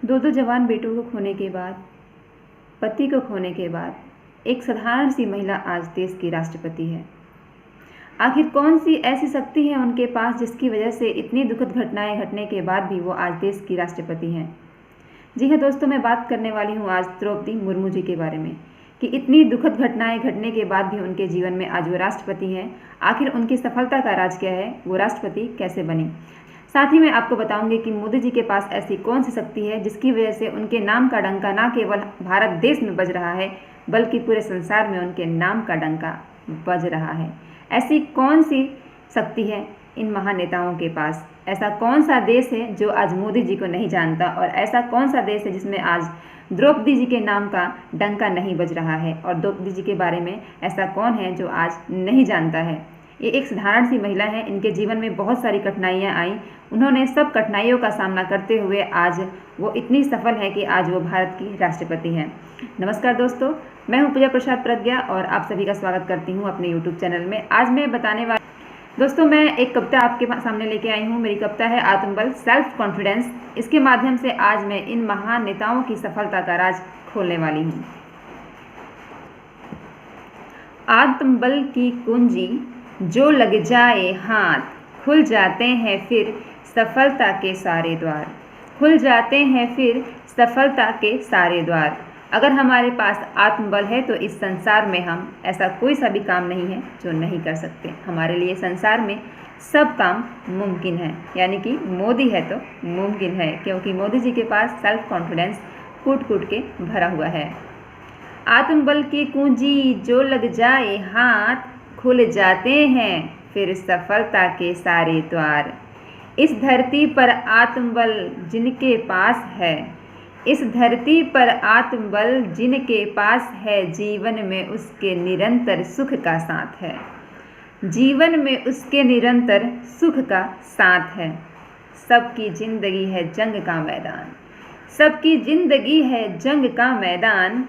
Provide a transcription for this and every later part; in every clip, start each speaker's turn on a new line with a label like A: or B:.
A: दो दो जवान बेटों को खोने के बाद, पति को खोने के बाद, एक साधारण सी महिला आज देश की राष्ट्रपति है। आखिर कौन सी ऐसी शक्ति है उनके पास जिसकी वजह से इतनी दुखद घटनाएं घटने के बाद भी वो आज देश की राष्ट्रपति हैं। जी हाँ दोस्तों, मैं बात करने वाली हूँ आज द्रौपदी मुर्मू जी के बारे में कि इतनी दुखद घटनाएं घटने के बाद भी उनके जीवन में आज वो राष्ट्रपति हैं। आखिर उनकी सफलता का राज क्या है, वो राष्ट्रपति कैसे बनी। साथ ही मैं आपको बताऊंगी कि मोदी जी के पास ऐसी कौन सी शक्ति है जिसकी वजह से उनके नाम का डंका न केवल भारत देश में बज रहा है बल्कि पूरे संसार में उनके नाम का डंका बज रहा है। ऐसी कौन सी शक्ति है इन महान नेताओं के पास? ऐसा कौन सा देश है जो आज मोदी जी को नहीं जानता, और ऐसा कौन सा देश है जिसमें आज द्रौपदी जी के नाम का डंका नहीं बज रहा है, और द्रौपदी जी के बारे में ऐसा कौन है जो आज नहीं जानता है। ये एक साधारण सी महिला है, इनके जीवन में बहुत सारी कठिनाइयाँ आई। उन्होंने सब कठिनाइयों का सामना करते हुए आज वो इतनी सफल है कि आज वो भारत की राष्ट्रपति हैं। नमस्कार दोस्तों, मैं हूँ पूजा प्रसाद प्रज्ञा और आप सभी का स्वागत करती हूँ अपने यूट्यूब चैनल में। आज मैं बताने वाली दोस्तों, मैं एक कविता आपके सामने लेके आई हूँ। मेरी कविता है आत्मबल, सेल्फ कॉन्फिडेंस। इसके माध्यम से आज मैं इन महान नेताओं की सफलता का राज खोलने वाली हूँ। आत्मबल की कुंजी जो लग जाए हाथ, खुल जाते हैं फिर सफलता के सारे द्वार। खुल जाते हैं फिर सफलता के सारे द्वार। अगर हमारे पास आत्मबल है तो इस संसार में हम ऐसा कोई सा भी काम नहीं है जो नहीं कर सकते। हमारे लिए संसार में सब काम मुमकिन है, यानी कि मोदी है तो मुमकिन है, क्योंकि मोदी जी के पास सेल्फ कॉन्फिडेंस कूट कूट के भरा हुआ है। आत्मबल की कुंजी जो लग जाए हाथ, खुल जाते हैं फिर सफलता के सारे द्वार। इस धरती पर आत्मबल जिनके पास है, इस धरती पर आत्मबल जिनके पास है, जीवन में उसके निरंतर सुख का साथ है। जीवन में उसके निरंतर सुख का साथ है। सबकी जिंदगी है जंग का मैदान, सबकी जिंदगी है जंग का मैदान।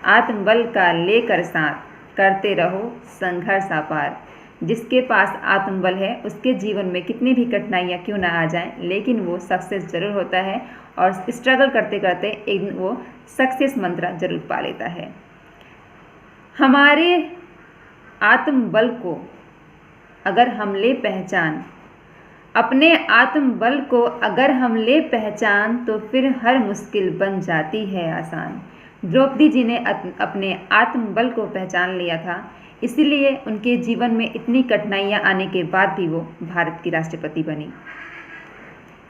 A: आत्मबल का लेकर साथ, करते रहो संघर्ष अपार। जिसके पास आत्मबल है उसके जीवन में कितनी भी कठिनाइयाँ क्यों ना आ जाएं, लेकिन वो सक्सेस जरूर होता है और स्ट्रगल करते करते एक दिन वो सक्सेस मंत्र जरूर पा लेता है। हमारे आत्मबल को अगर हम ले पहचान, अपने आत्मबल को अगर हम ले पहचान, तो फिर हर मुश्किल बन जाती है आसान। द्रौपदी जी ने अपने आत्मबल को पहचान लिया था, इसीलिए उनके जीवन में इतनी कठिनाइयाँ आने के बाद भी वो भारत की राष्ट्रपति बनी।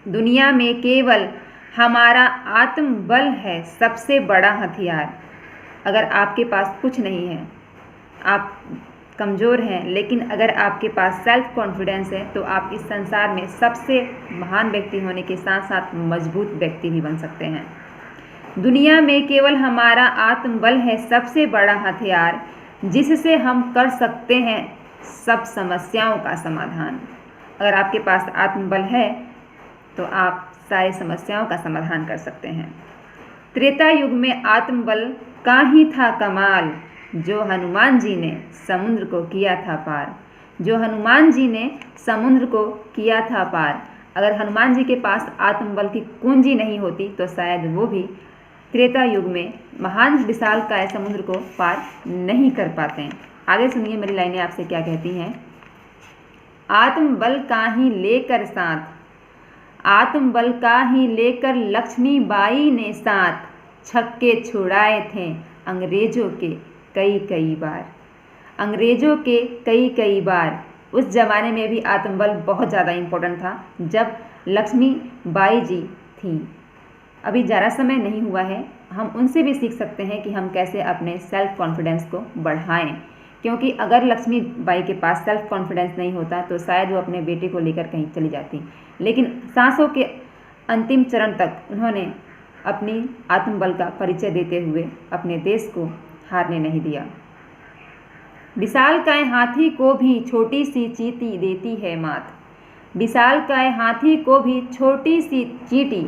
A: दुनिया में केवल हमारा आत्मबल है सबसे बड़ा हथियार। अगर आपके पास कुछ नहीं है, आप कमज़ोर हैं, लेकिन अगर आपके पास सेल्फ कॉन्फिडेंस है तो आप इस संसार में सबसे महान व्यक्ति होने के साथ साथ मजबूत व्यक्ति भी बन सकते हैं। दुनिया में केवल हमारा आत्मबल है सबसे बड़ा हथियार, जिससे हम कर सकते हैं सब समस्याओं का समाधान। अगर आपके पास आत्मबल है तो आप सारी समस्याओं का समाधान कर सकते हैं। त्रेता युग में आत्मबल का ही था कमाल, जो हनुमान जी ने समुद्र को किया था पार। जो हनुमान जी ने समुद्र को किया था पार। अगर हनुमान जी के पास आत्मबल की कुंजी नहीं होती तो शायद वो भी त्रेता युग में महान विशालकाय समुद्र को पार नहीं कर पाते हैं। आगे सुनिए मेरी लाइनें आपसे क्या कहती हैं। आत्मबल का ही लेकर साथ, आत्मबल का ही लेकर लक्ष्मीबाई ने साथ, छक्के छुड़ाए थे अंग्रेजों के कई कई बार। अंग्रेजों के कई कई बार। उस जमाने में भी आत्मबल बहुत ज़्यादा इम्पोर्टेंट था जब लक्ष्मीबाई जी थी। अभी ज़्यादा समय नहीं हुआ है, हम उनसे भी सीख सकते हैं कि हम कैसे अपने सेल्फ कॉन्फिडेंस को बढ़ाएं, क्योंकि अगर लक्ष्मीबाई के पास सेल्फ कॉन्फिडेंस नहीं होता तो शायद वो अपने बेटे को लेकर कहीं चली जाती, लेकिन सांसों के अंतिम चरण तक उन्होंने अपनी आत्मबल का परिचय देते हुए अपने देश को हारने नहीं दिया। विशालकाय हाथी को भी छोटी सी चींटी देती है मात। विशालकाय हाथी को भी छोटी सी चींटी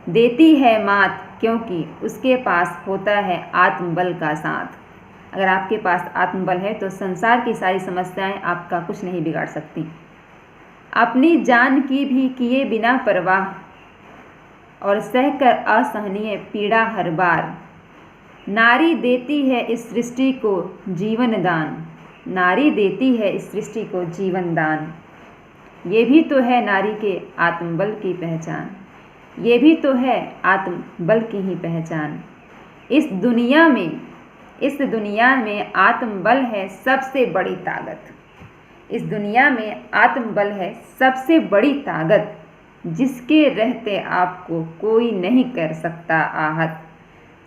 A: देती है मात, क्योंकि उसके पास होता है आत्मबल का साथ। अगर आपके पास आत्मबल है तो संसार की सारी समस्याएं आपका कुछ नहीं बिगाड़ सकती। अपनी जान की भी किए बिना परवाह, और सहकर असहनीय पीड़ा हर बार। नारी देती है इस सृष्टि को जीवन दान, नारी देती है इस सृष्टि को जीवन दान। ये भी तो है नारी के आत्मबल की पहचान, ये भी तो है आत्मबल की ही पहचान। इस दुनिया में आत्मबल है सबसे बड़ी ताकत, इस दुनिया में आत्मबल है सबसे बड़ी ताकत। जिसके रहते आपको कोई नहीं कर सकता आहत।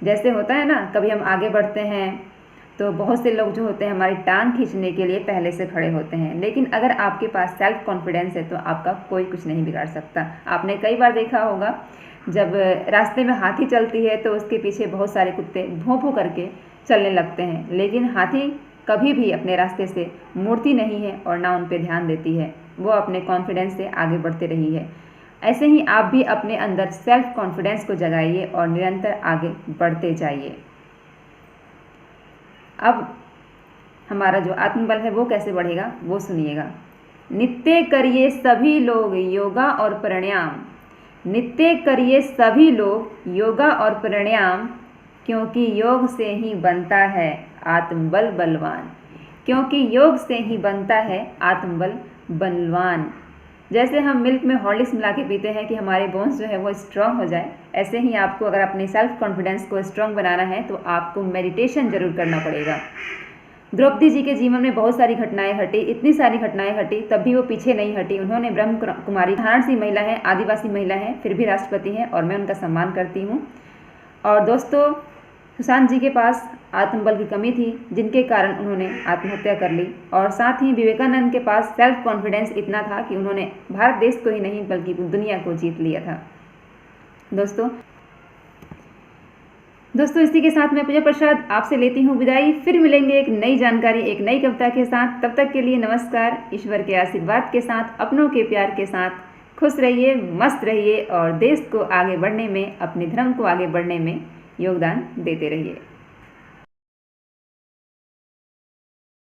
A: जैसे होता है ना, कभी हम आगे बढ़ते हैं तो बहुत से लोग जो होते हैं हमारी टांग खींचने के लिए पहले से खड़े होते हैं, लेकिन अगर आपके पास सेल्फ कॉन्फिडेंस है तो आपका कोई कुछ नहीं बिगाड़ सकता। आपने कई बार देखा होगा जब रास्ते में हाथी चलती है तो उसके पीछे बहुत सारे कुत्ते भौं भौं करके चलने लगते हैं, लेकिन हाथी कभी भी अपने रास्ते से मुड़ती नहीं है और ना उन पे ध्यान देती है, वो अपने कॉन्फिडेंस से आगे बढ़ते रही है। ऐसे ही आप भी अपने अंदर सेल्फ कॉन्फिडेंस को जगाइए और निरंतर आगे बढ़ते जाइए। अब हमारा जो आत्मबल है वो कैसे बढ़ेगा वो सुनिएगा। नित्य करिए सभी लोग योगा और प्राणायाम, नित्य करिए सभी लोग योगा और प्राणायाम, क्योंकि योग से ही बनता है आत्मबल बलवान, क्योंकि योग से ही बनता है आत्मबल बलवान। जैसे हम मिल्क में हॉर्लिक्स मिला के पीते हैं कि हमारे बोन्स जो है वो स्ट्रांग हो जाए, ऐसे ही आपको अगर अपने सेल्फ कॉन्फिडेंस को स्ट्रांग बनाना है तो आपको मेडिटेशन जरूर करना पड़ेगा। द्रौपदी जी के जीवन में बहुत सारी घटनाएं घटी, इतनी सारी घटनाएं घटी, तब भी वो पीछे नहीं हटी। उन्होंने ब्रह्म कुमारी, साधारण सी महिला है, आदिवासी महिला है, फिर भी राष्ट्रपति हैं और मैं उनका सम्मान करती हूँ। और दोस्तों, सुशांत जी के पास आत्मबल की कमी थी जिनके कारण उन्होंने आत्महत्या कर ली, और साथ ही विवेकानंद के पास सेल्फ कॉन्फिडेंस इतना था कि उन्होंने भारत देश को ही नहीं बल्कि दुनिया को जीत लिया था। दोस्तों इसी के साथ मैं पूजा प्रसाद आपसे लेती हूँ विदाई। फिर मिलेंगे एक नई जानकारी, एक नई कविता के साथ। तब तक के लिए नमस्कार। ईश्वर के आशीर्वाद के साथ, अपनों के प्यार के साथ खुश रहिए, मस्त रहिए और देश को आगे बढ़ने में, अपने धर्म को आगे बढ़ने में योगदान देते रहिए।